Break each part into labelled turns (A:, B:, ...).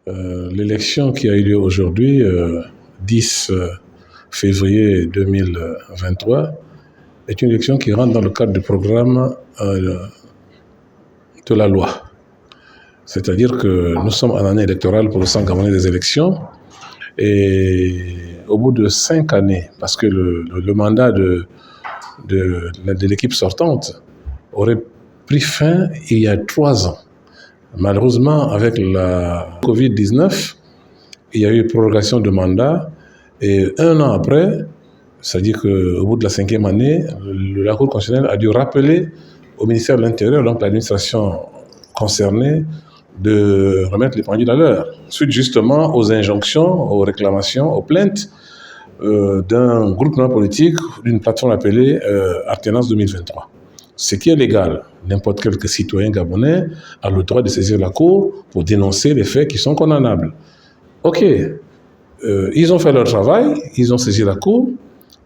A: L'élection qui a eu lieu aujourd'hui, 10 février 2023, est une élection qui rentre dans le cadre du programme de la loi. C'est-à-dire que nous sommes en année électorale pour le Centre gabonais des élections et au bout de 5 années, parce que le mandat de l'équipe sortante aurait pris fin il y a 3 ans. Malheureusement, avec la Covid-19, il y a eu prorogation de mandat et 1 an après, c'est-à-dire qu'au bout de la 5e année, la Cour constitutionnelle a dû rappeler au ministère de l'Intérieur, donc l'administration concernée, de remettre les pendules à l'heure, suite justement aux injonctions, aux réclamations, aux plaintes d'un groupement politique, d'une plateforme appelée Alternance 2023. Ce qui est légal. N'importe quel citoyen gabonais a le droit de saisir la Cour pour dénoncer les faits qui sont condamnables. Ok, ils ont fait leur travail, ils ont saisi la Cour.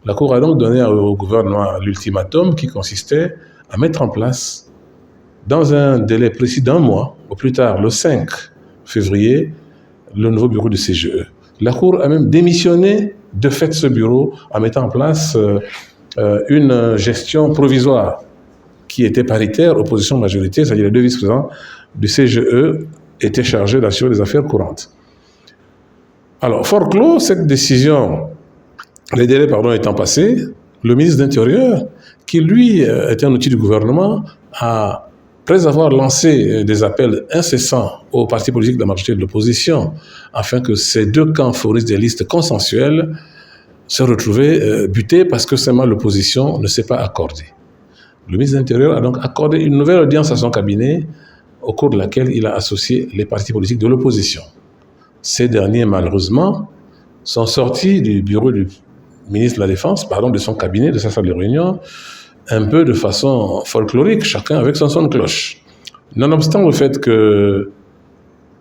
A: La Cour a donc donné au gouvernement l'ultimatum qui consistait à mettre en place, dans un délai précis d'1 mois, au plus tard le 5 février, le nouveau bureau du CGE. La Cour a même démissionné de fait ce bureau en mettant en place une gestion provisoire qui était paritaire, opposition-majorité, c'est-à-dire les 2 vice-présidents du CGE étaient chargés d'assurer les affaires courantes. Alors, fort clos, cette décision, les délais étant passés, le ministre de l'Intérieur, qui lui était un outil du gouvernement, après avoir lancé des appels incessants aux partis politiques de la majorité et de l'opposition, afin que ces 2 camps fournissent des listes consensuelles, se retrouvaient butés parce que seulement l'opposition ne s'est pas accordée. Le ministre de l'Intérieur a donc accordé une nouvelle audience à son cabinet, au cours de laquelle il a associé les partis politiques de l'opposition. Ces derniers, malheureusement, sont sortis du bureau du ministre de la Défense, de son cabinet, de sa salle de réunion, un peu de façon folklorique, chacun avec son son de cloche. Nonobstant le fait que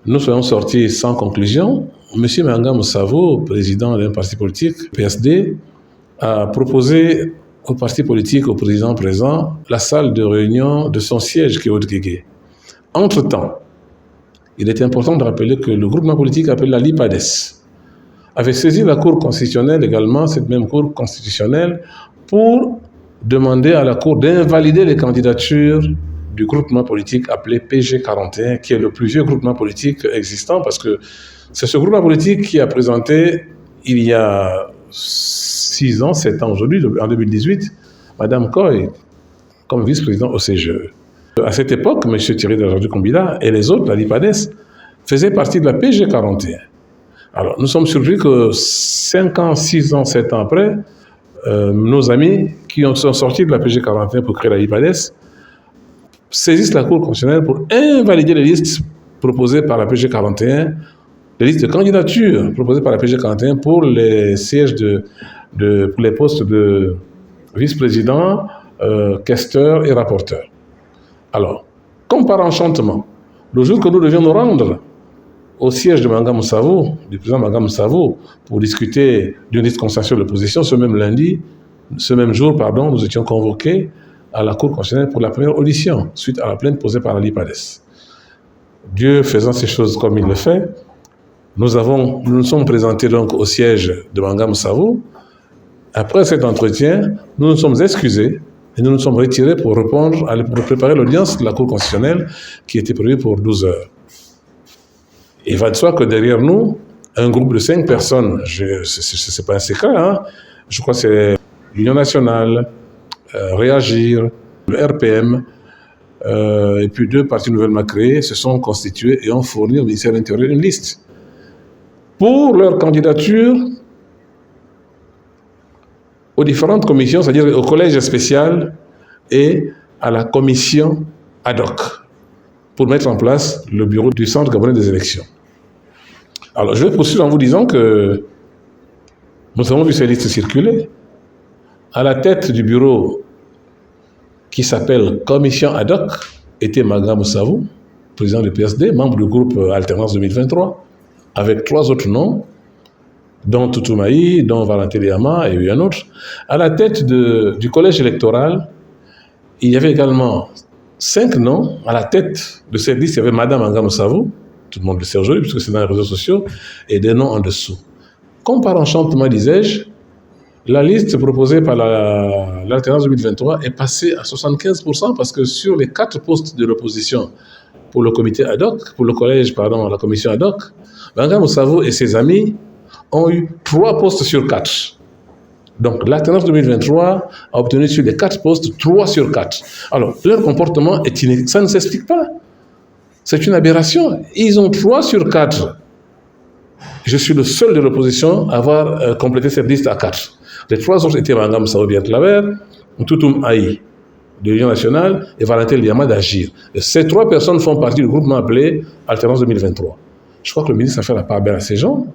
A: nous soyons sortis sans conclusion, M. Manga Moussavo, président d'un parti politique, PSD, a proposé au parti politique, au président présent, la salle de réunion de son siège qui est au Guégué. Entre-temps, il est important de rappeler que le groupement politique appelé la LIPADES avait saisi la Cour constitutionnelle également, cette même Cour constitutionnelle, pour demander à la Cour d'invalider les candidatures du groupement politique appelé PG41, qui est le plus vieux groupement politique existant, parce que c'est ce groupement politique qui a présenté, il y a 6 ans, 7 ans aujourd'hui, en 2018, Mme Koy comme vice-président au CGE. À cette époque, M. Thierry Dajardou-Kombila et les autres, la LIPADES, faisaient partie de la PG41. Alors, nous sommes surpris que 5 ans, 6 ans, 7 ans après, nos amis qui sont sortis de la PG41 pour créer la LIPADES saisissent la Cour constitutionnelle pour invalider les listes proposées par la PG41, les listes de candidatures proposées par la PG41 pour les sièges pour les postes de vice-président, questeur et rapporteur. Alors, comme par enchantement, le jour que nous devions nous rendre au siège de Manga Moussavo, du président Manga Moussavo, pour discuter d'une liste consensuelle de l'opposition, ce même jour, nous étions convoqués à la Cour constitutionnelle pour la première audition, suite à la plainte posée par la LIPADES. Dieu faisant ces choses comme il le fait, nous nous sommes présentés donc au siège de Manga Moussavo. Après cet entretien, nous nous sommes excusés et nous nous sommes retirés pour préparer l'audience de la Cour constitutionnelle qui était prévue pour 12 heures. Il va de soi que derrière nous, un groupe de 5 personnes, c'est pas un secret, je crois que c'est l'Union nationale, Réagir, le RPM, et puis 2 partis nouvellement créés se sont constitués et ont fourni au ministère de l'Intérieur une liste pour leur candidature aux différentes commissions, c'est-à-dire au collège spécial et à la commission ad hoc, pour mettre en place le bureau du Centre gabonais des élections. Alors, je vais poursuivre en vous disant que nous avons vu ces listes circuler. À la tête du bureau qui s'appelle Commission ad hoc était Manga Moussavo, président du PSD, membre du groupe Alternance 2023, avec 3 autres noms, dont Toutoumaï, dont Valentin Liama et un autre. À la tête du collège électoral, il y avait également 5 noms. À la tête de cette liste, il y avait Madame Manga Moussavo, tout le monde le sait aujourd'hui, puisque c'est dans les réseaux sociaux, et des noms en dessous. Comme par enchantement, disais-je, la liste proposée par l'alternance 2023 est passée à 75% parce que sur les 4 postes de l'opposition pour le comité ad hoc, pour le collège, pardon, la commission ad hoc, Bangam Moussavo et ses amis ont eu 3 postes sur 4. Donc, l'alternance 2023 a obtenu sur les 4 postes 3 sur 4. Alors, leur comportement est inédit. Ça ne s'explique pas. C'est une aberration. Ils ont 3 sur 4. Je suis le seul de l'opposition à avoir complété cette liste à 4. Les 3 autres étaient Bangam Saoudien Claver, Toutoum Aïe de l'Union nationale et Valentin Liama d'Agir. Ces 3 personnes font partie du groupement appelé Alternance 2023. Je crois que le ministre a fait la part belle à ces gens.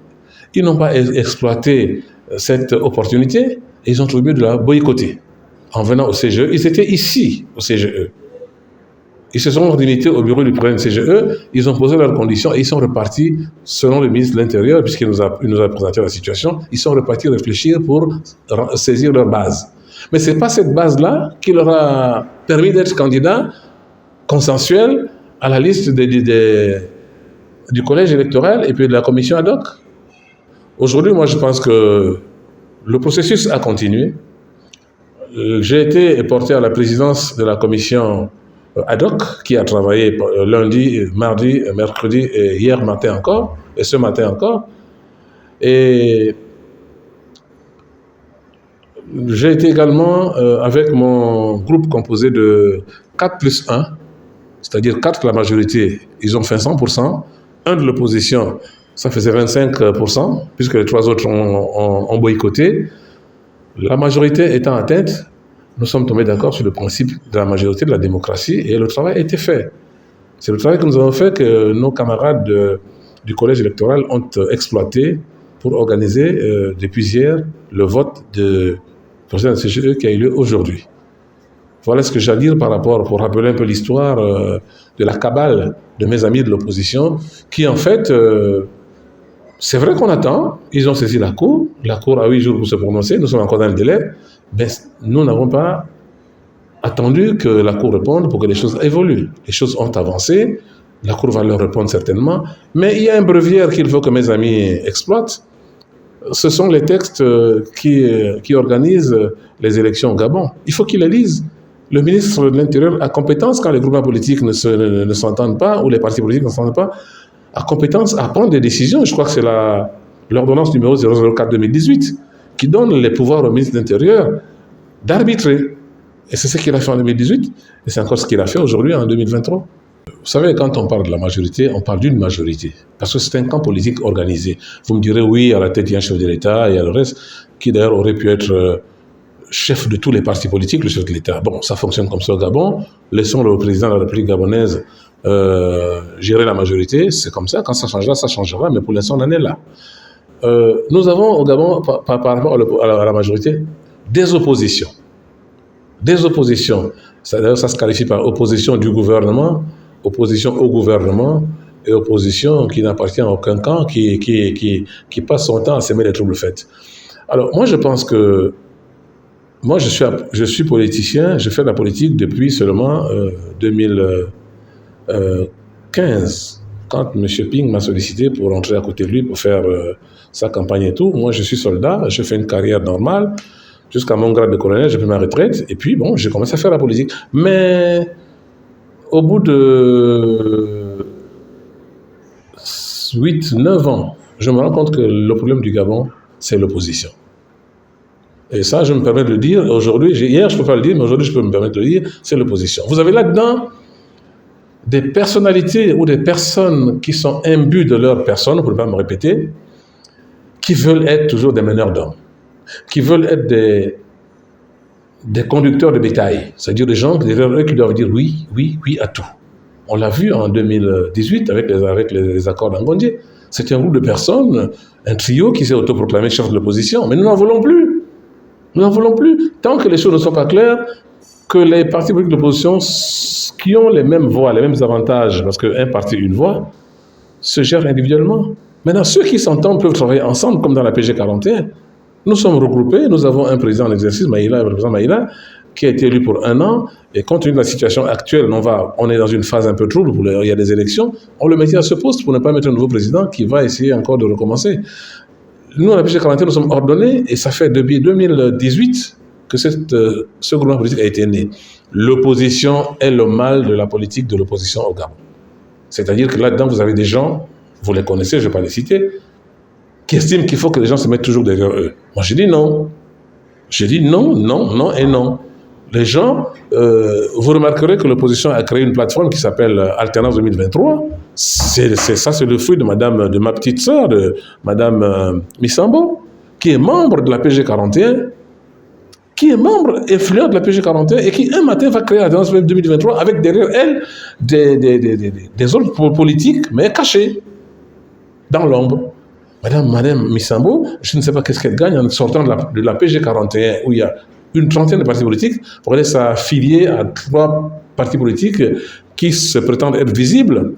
A: Ils n'ont pas exploité cette opportunité et ils ont trouvé mieux de la boycotter. En venant au CGE, ils étaient ici au CGE. Ils se sont limités au bureau du président du CGE, ils ont posé leurs conditions et ils sont repartis, selon le ministre de l'Intérieur, puisqu'il nous a présenté la situation, ils sont repartis réfléchir pour saisir leur base. Mais ce n'est pas cette base-là qui leur a permis d'être candidats consensuels à la liste du collège électoral et puis de la commission ad hoc. Aujourd'hui, moi, je pense que le processus a continué. J'ai été porté à la présidence de la commission ad hoc qui a travaillé lundi, mardi, mercredi et hier matin encore, et ce matin encore. Et j'ai été également avec mon groupe composé de 4 plus 1, c'est-à-dire 4 de la majorité, ils ont fait 100%, 1 de l'opposition, ça faisait 25%, puisque les 3 autres ont boycotté. La majorité étant atteinte, nous sommes tombés d'accord sur le principe de la majorité de la démocratie et le travail a été fait. C'est le travail que nous avons fait que nos camarades du collège électoral ont exploité pour organiser depuis hier le vote de président de CGE qui a eu lieu aujourd'hui. Voilà ce que j'ai à dire par rapport, pour rappeler un peu l'histoire de la cabale de mes amis de l'opposition qui en fait, c'est vrai qu'on attend, ils ont saisi la Cour a 8 jours pour se prononcer, nous sommes encore dans le délai, mais nous n'avons pas attendu que la Cour réponde pour que les choses évoluent. Les choses ont avancé, la Cour va leur répondre certainement, mais il y a un breviaire qu'il faut que mes amis exploitent. Ce sont les textes qui organisent les élections au Gabon. Il faut qu'ils les lisent. Le ministre de l'Intérieur a compétence, quand les groupements politiques ne s'entendent pas, ou les partis politiques ne s'entendent pas, a compétence à prendre des décisions. Je crois que c'est l'ordonnance numéro 004-2018 qui donne les pouvoirs au ministre de l'Intérieur d'arbitrer. Et c'est ce qu'il a fait en 2018, et c'est encore ce qu'il a fait aujourd'hui en 2023. Vous savez, quand on parle de la majorité, on parle d'une majorité, parce que c'est un camp politique organisé. Vous me direz, oui, à la tête, il y a un chef de l'État, il y a le reste, qui d'ailleurs aurait pu être chef de tous les partis politiques, le chef de l'État. Bon, ça fonctionne comme ça au Gabon. Laissons le président de la République gabonaise gérer la majorité. C'est comme ça. Quand ça changera, mais pour l'instant, on en est là. Nous avons au Gabon, par rapport à la majorité, des oppositions. Des oppositions. D'ailleurs, ça se qualifie par opposition du gouvernement, opposition au gouvernement et opposition qui n'appartient à aucun camp, qui passe son temps à s'aimer les troubles faits. Alors, moi, je pense que moi, je suis politicien, je fais de la politique depuis seulement 2015, quand M. Ping m'a sollicité pour rentrer à côté de lui pour faire sa campagne et tout. Moi, je suis soldat, je fais une carrière normale, jusqu'à mon grade de colonel, j'ai pris ma retraite, et puis bon, j'ai commencé à faire la politique. Mais au bout de 8-9 ans, je me rends compte que le problème du Gabon, c'est l'opposition. Et ça, je me permets de le dire aujourd'hui. Hier, je ne peux pas le dire, mais aujourd'hui, je peux me permettre de le dire, c'est l'opposition. Vous avez là-dedans des personnalités ou des personnes qui sont imbues de leur personne, pour ne pas me répéter, qui veulent être toujours des meneurs d'hommes, qui veulent être des conducteurs de bétail, c'est-à-dire des gens derrière eux qui doivent dire oui, oui, oui à tout. On l'a vu en 2018 avec les accords d'Angondié. C'était un groupe de personnes, un trio qui s'est autoproclamé chef de l'opposition, mais nous n'en voulons plus. Nous n'en voulons plus. Tant que les choses ne sont pas claires, que les partis politiques d'opposition qui ont les mêmes voix, les mêmes avantages, parce qu'un parti, une voix, se gèrent individuellement. Maintenant, ceux qui s'entendent peuvent travailler ensemble, comme dans la PG 41. Nous sommes regroupés, nous avons un président en exercice, Maïla, le président Maïla, qui a été élu pour 1 an, et compte tenu de la situation actuelle, on est dans une phase un peu trouble, il y a des élections, on le mettait à ce poste pour ne pas mettre un nouveau président qui va essayer encore de recommencer. Nous, à la PG 41, nous sommes ordonnés, et ça fait depuis 2018 que ce gouvernement politique a été né. L'opposition est le mal de la politique de l'opposition au Gabon. C'est-à-dire que là-dedans, vous avez des gens, vous les connaissez, je ne vais pas les citer, qui estiment qu'il faut que les gens se mettent toujours derrière eux. Moi, j'ai dit non. J'ai dit non, non, non et non. Les gens, vous remarquerez que l'opposition a créé une plateforme qui s'appelle Alternance 2023. C'est le fruit de ma petite sœur, de Madame Missambo, qui est membre de la PG 41, qui est membre influent de la PG 41 et qui un matin va créer Alternance 2023 avec derrière elle des autres politiques, mais cachés, dans l'ombre. Madame Missambo, je ne sais pas qu'est-ce qu'elle gagne en sortant de la PG 41 où il y a une trentaine de partis politiques pour aller s'affilier à 3 partis politiques qui se prétendent être visibles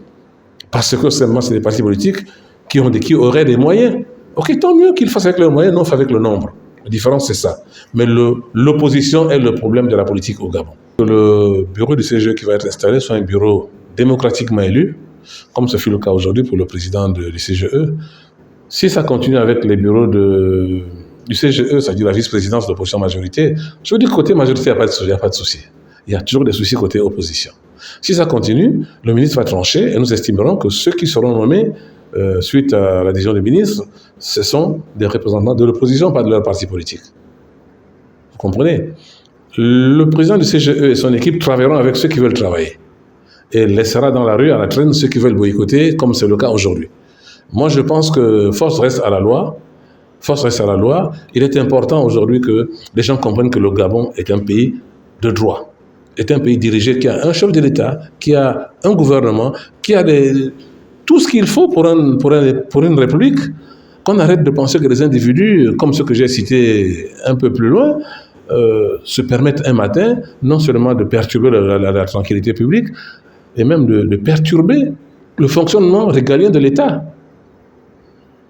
A: parce que seulement c'est des partis politiques qui auraient des moyens. Ok, tant mieux qu'ils fassent avec leurs moyens, non avec le nombre. La différence c'est ça. Mais l'opposition est le problème de la politique au Gabon. Le bureau du CGE qui va être installé soit un bureau démocratiquement élu, comme ce fut le cas aujourd'hui pour le président du CGE. Si ça continue avec les bureaux du CGE, c'est-à-dire la vice-présidence de l'opposition majorité, je veux dire côté majorité, il n'y a pas de souci. Il y a toujours des soucis côté opposition. Si ça continue, le ministre va trancher et nous estimerons que ceux qui seront nommés suite à la décision du ministre, ce sont des représentants de l'opposition, pas de leur parti politique. Vous comprenez? Le président du CGE et son équipe travailleront avec ceux qui veulent travailler et laissera dans la rue à la traîne ceux qui veulent boycotter, comme c'est le cas aujourd'hui. Moi, je pense que force reste à la loi. Force reste à la loi. Il est important aujourd'hui que les gens comprennent que le Gabon est un pays de droit, est un pays dirigé qui a un chef de l'État, qui a un gouvernement, qui a tout ce qu'il faut pour une république, qu'on arrête de penser que les individus, comme ceux que j'ai cités un peu plus loin, se permettent un matin non seulement de perturber la tranquillité publique, et même de perturber le fonctionnement régalien de l'État.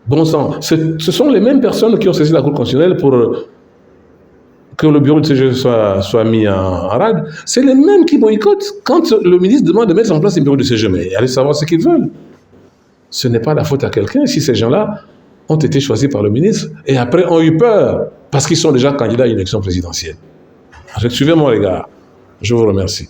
A: Bon sang, ce sont les mêmes personnes qui ont saisi la Cour constitutionnelle pour que le bureau de CGE soit mis en rade. C'est les mêmes qui boycottent quand le ministre demande de mettre en place un bureau de CGE. Mais allez savoir ce qu'ils veulent. Ce n'est pas la faute à quelqu'un si ces gens-là ont été choisis par le ministre et après ont eu peur parce qu'ils sont déjà candidats à une élection présidentielle. Suivez mon regard. Je vous remercie.